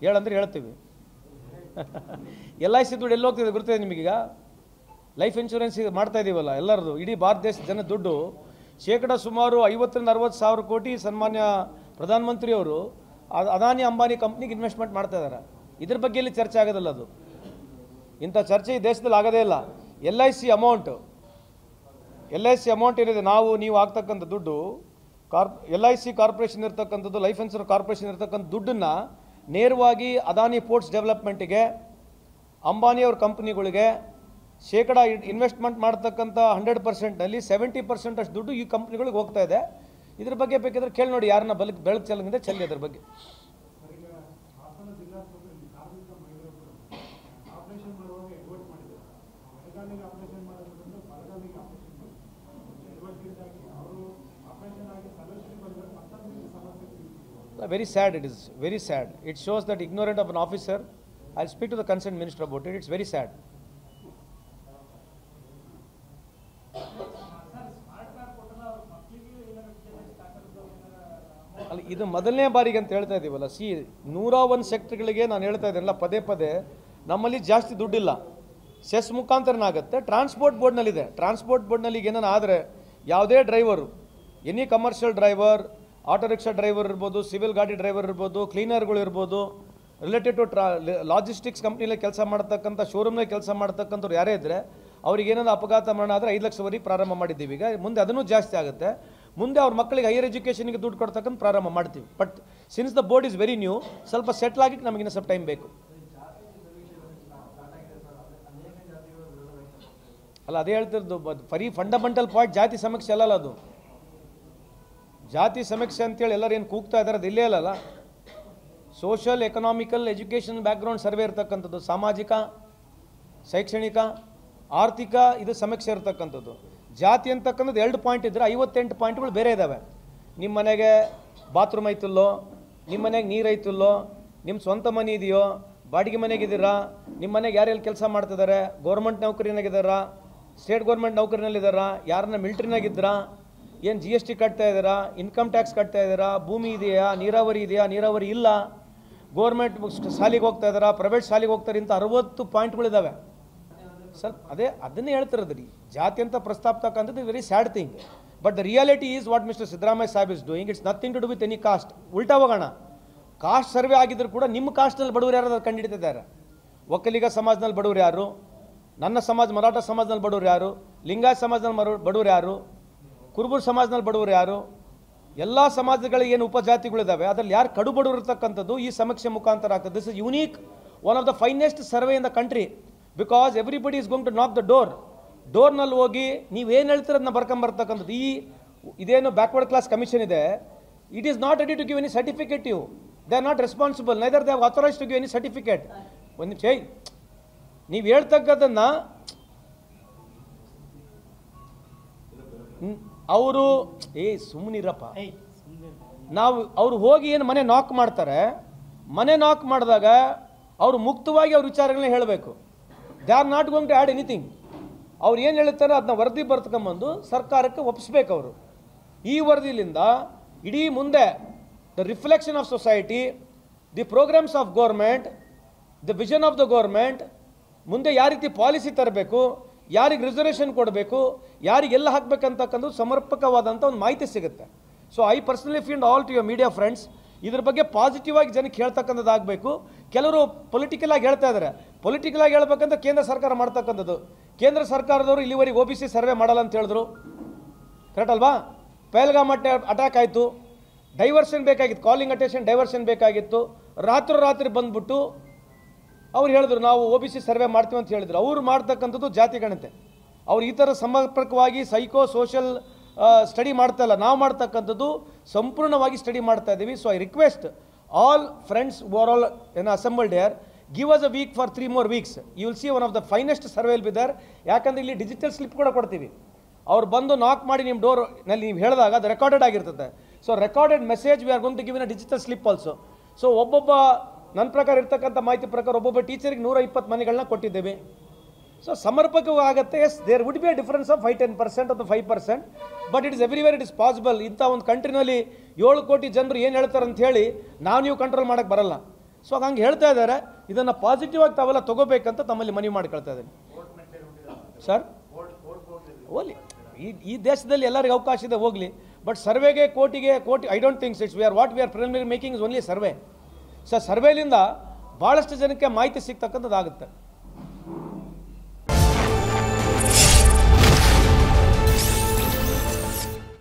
ಹೇಳಂದ್ರೆ ಹೇಳ್ತೀವಿ. LIC ದುಡ್ಡು ಎಲ್ಲಿ ಹೋಗ್ತಿದೆ ಗೊತ್ತಿದೆ ನಿಮಗೀಗ? ಲೈಫ್ ಇನ್ಶೂರೆನ್ಸ್ ಮಾಡ್ತಾ ಇದ್ದೀವಲ್ಲ ಎಲ್ಲರದು, ಇಡೀ ಭಾರತ ದೇಶದ ಜನ ದುಡ್ಡು ಶೇಕಡ ಸುಮಾರು 50-60 ಸಾವಿರ ಕೋಟಿ ಸನ್ಮಾನ್ಯ ಪ್ರಧಾನಮಂತ್ರಿಯವರು ಅದಾನಿ ಅಂಬಾನಿ ಕಂಪ್ನಿಗೆ ಇನ್ವೆಸ್ಟ್ಮೆಂಟ್ ಮಾಡ್ತಾ ಇದ್ದಾರೆ. ಇದ್ರ ಬಗ್ಗೆ ಇಲ್ಲಿ ಚರ್ಚೆ ಆಗೋದಿಲ್ಲ. ಅದು ಇಂಥ ಚರ್ಚೆ ಈ ದೇಶದಲ್ಲಿ ಆಗೋದೇ ಇಲ್ಲ. LIC ಅಮೌಂಟ್ ಏನಿದೆ, ನೀವು ಆಗ್ತಕ್ಕಂಥ ದುಡ್ಡು LIC ಕಾರ್ಪೊರೇಷನ್ ಇರ್ತಕ್ಕಂಥದ್ದು, ಲೈಫ್ ಇನ್ಶೂರೆನ್ಸ್ ಕಾರ್ಪೊರೇಷನ್ ಇರ್ತಕ್ಕಂಥ ದುಡ್ಡನ್ನು ನೇರವಾಗಿ ಅದಾನಿ ಪೋರ್ಟ್ಸ್ ಡೆವಲಪ್ಮೆಂಟಿಗೆ, ಅಂಬಾನಿಯವ್ರ ಕಂಪ್ನಿಗಳಿಗೆ ಶೇಕಡ ಇನ್ವೆಸ್ಟ್ಮೆಂಟ್ ಮಾಡ್ತಕ್ಕಂಥ 100%ನಲ್ಲಿ 70% ಅಷ್ಟು ದುಡ್ಡು ಈ ಕಂಪ್ನಿಗಳಿಗೆ ಹೋಗ್ತಾ ಇದೆ. ಇದ್ರ ಬಗ್ಗೆ ಬೇಕಿದ್ರೆ ಕೇಳಿ ನೋಡಿ, ಯಾರನ್ನ ಬೆಳಕು ಚೆಲ್ಲಿದೆ ಚೆಲ್ಲಿ ಅದ್ರ ಬಗ್ಗೆ. Very sad, it is very sad. It shows that ignorance of an officer. I'll speak to the concerned minister about it. It's very sad. ಅಲ್ಲಿ ಇದು ಮೊದಲನೇ ಬಾರಿಗೆ ಅಂತ ಹೇಳ್ತಾ ಇದ್ದೀವಲ್ಲ. 101 ಸೆಕ್ಟರ್ಗಳಿಗೆ ನಾನು ಹೇಳ್ತಾ ಇದ್ದೇನಲ್ಲ ಪದೇ ನಮ್ಮಲ್ಲಿ ಜಾಸ್ತಿ ದುಡ್ಡಿಲ್ಲ. ಸೆಸ್ ಮುಖಾಂತರನಾಗುತ್ತೆ. ಟ್ರಾನ್ಸ್ಪೋರ್ಟ್ ಬೋರ್ಡ್ನಲ್ಲಿದೆ. ಟ್ರಾನ್ಸ್ಪೋರ್ಟ್ ಬೋರ್ಡ್ನಲ್ಲಿ ಏನಾನ ಆದರೆ ಯಾವುದೇ driver, any commercial driver, auto rickshaw driver ಇರ್ಬೋದು, ಸಿವಿಲ್ ಗಾಡಿ ಡ್ರೈವರ್ ಇರ್ಬೋದು, ಕ್ಲೀನರ್ಗಳು ಇರ್ಬೋದು, ರಿಲೇಟೆಡ್ ಟು ಲಾಜಿಸ್ಟಿಕ್ಸ್ ಕಂಪ್ನಿಯಲ್ಲಿ ಕೆಲಸ ಮಾಡ್ತಕ್ಕಂಥ, ಶೋರೂಮ್ನಲ್ಲಿ ಕೆಲಸ ಮಾಡ್ತಕ್ಕಂಥವ್ರು ಯಾರೇ ಇದ್ದರೆ ಅವ್ರಿಗೆ ಏನಾದ್ರು ಅಪಘಾತ ಮರಣ ಆದರೆ 5 ಲಕ್ಷವರೆಗೆ ಪ್ರಾರಂಭ ಮಾಡಿದ್ದೀವಿ. ಈಗ ಮುಂದೆ ಅದನ್ನು ಜಾಸ್ತಿ ಆಗುತ್ತೆ. ಮುಂದೆ ಅವ್ರ ಮಕ್ಕಳಿಗೆ ಹೈಯರ್ ಎಜುಕೇಷನ್ಗೆ ದುಡ್ಡು ಕೊಡ್ತಕ್ಕಂಥ ಪ್ರಾರಂಭ ಮಾಡ್ತೀವಿ. But since the board is very new, ಸ್ವಲ್ಪ ಸೆಟ್ಲ್ ಆಗಿಕ್ಕೆ ನಮಗಿನ್ನ ಸ್ವಲ್ಪ ಟೈಮ್ ಬೇಕು. ಅಲ್ಲ, ಅದೇ ಹೇಳ್ತಿರೋದು. ಬರೀ ಫಂಡಮೆಂಟಲ್ ಪಾಯಿಂಟ್ ಜಾತಿ ಸಮೀಕ್ಷೆ ಅಲ್ಲಲ್ಲ ಅದು. ಜಾತಿ ಸಮೀಕ್ಷೆ ಅಂತೇಳಿ ಎಲ್ಲರೂ ಏನು ಕೂಗ್ತಾ ಇದ್ದಾರೆ, ಅದು ಇಲ್ಲೇ ಅಲ್ಲಲ್ಲ. Social, economical, education background survey ಇರ್ತಕ್ಕಂಥದ್ದು, ಸಾಮಾಜಿಕ, ಶೈಕ್ಷಣಿಕ, ಆರ್ಥಿಕ, ಇದು ಸಮೀಕ್ಷೆ ಇರ್ತಕ್ಕಂಥದ್ದು. ಜಾತಿ ಅಂತಕ್ಕಂಥದ್ದು 2 ಪಾಯಿಂಟ್ ಇದ್ದರೆ 58 ಪಾಯಿಂಟ್ಗಳು ಬೇರೆ ಇದ್ದಾವೆ. ನಿಮ್ಮ ಮನೆಗೆ ಬಾತ್ರೂಮ್ ಐತಿಲ್ಲೋ, ನಿಮ್ಮ ಮನೆಗೆ ನೀರು ಐತಿಲ್ಲೋ, ನಿಮ್ಮ ಸ್ವಂತ ಮನೆ ಇದೆಯೋ, ಬಾಡಿಗೆ ಮನೆಗಿದ್ದೀರಾ, ನಿಮ್ಮ ಮನೆಗೆ ಯಾರೆಲ್ಲಿ ಕೆಲಸ ಮಾಡ್ತಿದ್ದಾರೆ, ಗೌರ್ಮೆಂಟ್ ನೌಕರಿನಾಗಿದ್ದಾರಾ, ಸ್ಟೇಟ್ ಗೌರ್ಮೆಂಟ್ ನೌಕರಿನಲ್ಲಿದ್ದಾರಾ, ಯಾರನ್ನ ಮಿಲಿಟ್ರಿನಾಗಿದ್ದರಾ, ಏನು GST ಕಟ್ತಾ ಇದ್ದೀರಾ, ಇನ್ಕಮ್ ಟ್ಯಾಕ್ಸ್ ಕಟ್ತಾ ಇದ್ದೀರಾ, ಭೂಮಿ ಇದೆಯಾ, ನೀರಾವರಿ ಇದೆಯಾ, ನೀರಾವರಿ ಇಲ್ಲ, ಗೌರ್ಮೆಂಟ್ ಶಾಲೆಗೆ ಹೋಗ್ತಾ ಇದ್ದಾರಾ, ಪ್ರೈವೇಟ್ ಶಾಲೆಗೆ ಹೋಗ್ತಾರೆ, ಇಂಥ 60 ಪಾಯಿಂಟ್ಗಳಿದ್ದಾವೆ. ಸ್ವಲ್ಪ ಅದನ್ನೇ ಹೇಳ್ತಿರೋದು ರೀ. ಜಾತಿ ಅಂತ ಪ್ರಸ್ತಾಪತಕ್ಕಂಥದ್ದು very sad thing. But the reality is what mister Siddaramaiah Saheb is doing. It's nothing to do with any caste. ಉಲ್ಟಾ ಹೋಗೋಣ, ಕಾಸ್ಟ್ ಸರ್ವೆ ಆಗಿದ್ರು ಕೂಡ ನಿಮ್ಮ ಕಾಸ್ಟ್ನಲ್ಲಿ ಬಡವರು ಯಾರು ಕಂಡುಹಿಡಿತಿದ್ದಾರೆ. ಒಕ್ಕಲಿಗ ಸಮಾಜದಲ್ಲಿ ಬಡವರು ಯಾರು, ನನ್ನ ಸಮಾಜ ಮರಾಠ ಸಮಾಜದಲ್ಲಿ ಬಡವರು ಯಾರು, ಲಿಂಗಾಯತ ಸಮಾಜದಲ್ಲಿ ಬಡವರು ಯಾರು, ಕುರುಬೂರು ಸಮಾಜದಲ್ಲಿ ಬಡವರು ಯಾರು, ಎಲ್ಲ ಸಮಾಜಗಳಿಗೆ ಏನು ಉಪಜಾತಿಗಳಿದ್ದಾವೆ ಅದರಲ್ಲಿ ಯಾರು ಕಡು ಬಡವರು ಇರ್ತಕ್ಕಂಥದ್ದು ಈ ಸಮೀಕ್ಷೆ ಮುಖಾಂತರ ಆಗ್ತದೆ. This is unique, one of the finest survey in the country. Because everybody is going to knock the ಡೋರ್ನಲ್ಲಿ ಹೋಗಿ ನೀವೇನು ಹೇಳ್ತಿರೋದನ್ನ ಬರ್ಕೊಂಬರ್ತಕ್ಕಂಥದ್ದು. ಇದೇನು ಬ್ಯಾಕ್ವರ್ಡ್ ಕ್ಲಾಸ್ ಕಮಿಷನ್ ಇದೆ, it is not ready to give any certificate. They are not responsible, neither they have authorise to give any certificate. ಒಂದು ನಿಮಿಷ, ನೀವು ಹೇಳ್ತಕ್ಕಂಥದ್ದನ್ನು ಅವರು ಸುಮ್ಮನಿರಪ್ಪ. ಅವ್ರು ಹೋಗಿ ಏನು ಮನೆ ನಾಕ್ ಮಾಡ್ತಾರೆ, ಮನೆ ನಾಕ್ ಮಾಡಿದಾಗ ಅವರು ಮುಕ್ತವಾಗಿ ಅವ್ರ ವಿಚಾರಗಳನ್ನ ಹೇಳಬೇಕು. They are not going to add anything. ಅವ್ರು ಏನು ಹೇಳ್ತಾರೆ ಅದನ್ನ ವರದಿ ಬರ್ತಕೊಂಬಂದು ಸರ್ಕಾರಕ್ಕೆ ಒಪ್ಪಿಸ್ಬೇಕು ಅವರು. ಈ ವರದಿಲಿಂದ ಇಡೀ ಮುಂದೆ the reflection of society, the programmes of government, the vision of the government, ಮುಂದೆ ಯಾವ ರೀತಿ ಪಾಲಿಸಿ ತರಬೇಕು, ಯಾರಿಗೆ ರಿಸರ್ವೇಷನ್ ಕೊಡಬೇಕು, ಯಾರಿಗೆಲ್ಲ ಹಾಕಬೇಕಂತಕ್ಕಂಥ ಸಮರ್ಪಕವಾದಂಥ ಒಂದು ಮಾಹಿತಿ ಸಿಗುತ್ತೆ. So I personally feel all to your media friends, ಇದ್ರ ಬಗ್ಗೆ ಪಾಸಿಟಿವ್ ಆಗಿ ಜನಕ್ಕೆ ಹೇಳ್ತಕ್ಕಂಥದ್ದು ಆಗಬೇಕು. ಕೆಲವರು ಪೊಲಿಟಿಕಲ್ ಆಗಿ ಹೇಳ್ತಾ ಇದ್ದಾರೆ. ಪೊಲಿಟಿಕಲ್ ಆಗಿ ಹೇಳ್ಬೇಕಂತ ಕೇಂದ್ರ ಸರ್ಕಾರ ಮಾಡ್ತಕ್ಕಂಥದ್ದು. ಕೇಂದ್ರ ಸರ್ಕಾರದವರು ಇಲ್ಲಿವರೆಗೆ OBC ಸರ್ವೆ ಮಾಡಲ್ಲ ಅಂತ ಹೇಳಿದ್ರು, ಕರೆಕ್ಟ್ ಅಲ್ವಾ? ಪಹಲ್ಗಾಮ್ ಅಟ್ಯಾಕ್ ಆಯಿತು, ಡೈವರ್ಷನ್ ಬೇಕಾಗಿತ್ತು, ಕಾಲಿಂಗ್ ಅಟೆನ್ಷನ್ ಡೈವರ್ಷನ್ ಬೇಕಾಗಿತ್ತು. ರಾತ್ರಿ ಬಂದ್ಬಿಟ್ಟು ಅವ್ರು ಹೇಳಿದ್ರು ನಾವು OBC ಸರ್ವೆ ಮಾಡ್ತೀವಿ ಅಂತ ಹೇಳಿದ್ರು. ಅವರು ಮಾಡ್ತಕ್ಕಂಥದ್ದು ಜಾತಿ ಗಣತೆ. ಅವ್ರು ಈ ಥರ ಸಮರ್ಪಕವಾಗಿ ಸೋಷಲ್ ಸ್ಟಡಿ ಮಾಡ್ತಾ ಇಲ್ಲ. ನಾವು ಮಾಡ್ತಕ್ಕಂಥದ್ದು ಸಂಪೂರ್ಣವಾಗಿ ಸ್ಟಡಿ ಮಾಡ್ತಾ ಇದ್ದೀವಿ. So I request all friends over all in assembled here, give us a week for 3 more weeks. You will see one of the finest survey will be there. ಯಾಕಂದರೆ ಇಲ್ಲಿ digital slip ಕೂಡ ಕೊಡ್ತೀವಿ. ಅವ್ರು ಬಂದು ನಾಕ್ ಮಾಡಿ ನಿಮ್ಮ ಡೋರ್ನಲ್ಲಿ ನೀವು ಹೇಳಿದಾಗ ಅದು ರೆಕಾರ್ಡೆಡ್ ಆಗಿರ್ತದೆ. So recorded message we are going to give in a digital slip also. So ಒಬ್ಬೊಬ್ಬ ನನ್ನ ಪ್ರಕಾರ ಇರ್ತಕ್ಕಂಥ ಮಾಹಿತಿ ಪ್ರಕಾರ ಒಬ್ಬೊಬ್ಬ ಟೀಚರಿಗೆ 120 ಮನೆಗಳನ್ನ ಕೊಟ್ಟಿದ್ದೇವೆ. ಸೊ ಸಮರ್ಪಕವಾಗುತ್ತೆ. Yes, there would be a difference of 5-10% ಅಥವಾ 5%, but it is everywhere it is possible. ಇಂಥ ಒಂದು ಕಂಟ್ರಿನಲ್ಲಿ 7 ಕೋಟಿ ಜನರು ಏನು ಹೇಳ್ತಾರೆ ಅಂತ ಹೇಳಿ ನೀವು ಕಂಟ್ರೋಲ್ ಮಾಡೋಕ್ಕೆ ಬರಲ್ಲ. ಸೊ ಹಂಗೆ ಹೇಳ್ತಾ ಇದ್ದಾರೆ. ಇದನ್ನು ಪಾಸಿಟಿವ್ ಆಗಿ ತಾವೆಲ್ಲ ತಗೋಬೇಕಂತ ತಮ್ಮಲ್ಲಿ ಮನವಿ ಮಾಡ್ಕೊಳ್ತಾ ಇದ್ದೀನಿ ಸರ್. ಹೋಗಲಿ, ಈ ದೇಶದಲ್ಲಿ ಎಲ್ಲರಿಗೂ ಅವಕಾಶ ಇದೆ, ಹೋಗಲಿ. ಬಟ್ ಸರ್ವೆಗೆ ಕೋಟಿ I don't thinks it's we are preliminary making is only survey. So ಸರ್ವೇಲಿಂದ ಭಾಳಷ್ಟು ಜನಕ್ಕೆ ಮಾಹಿತಿ ಸಿಗ್ತಕ್ಕಂಥದ್ದಾಗುತ್ತೆ.